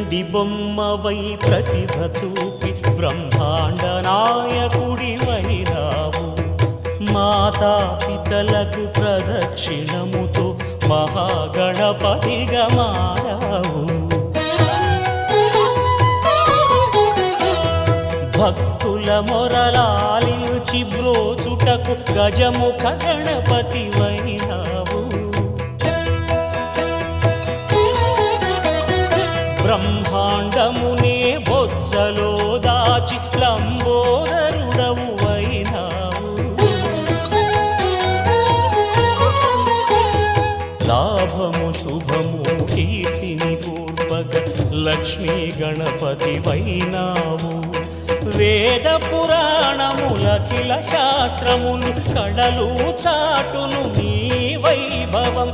గుడి బొమ్మవై ప్రతిభ చూపి బ్రహ్మాండ నాయకుడివైనావు. మాతా పితలకు ప్రదక్షిణముతో మహాగణపతిగా మారావు. భక్తుల మొరలాలించి బ్రోచుటకు గజముఖ గణపతివైనావు. బ్రహ్మాండమునే బొజ్జలో దాచి లంబోదరుడవు అయినావు. లాభము శుభము కీర్తిని పూర్వక లక్ష్మీ గణపతివైనావు. వేద పురాణములఖిల శాస్త్రములు కళలు చాటును నీ వైభవం.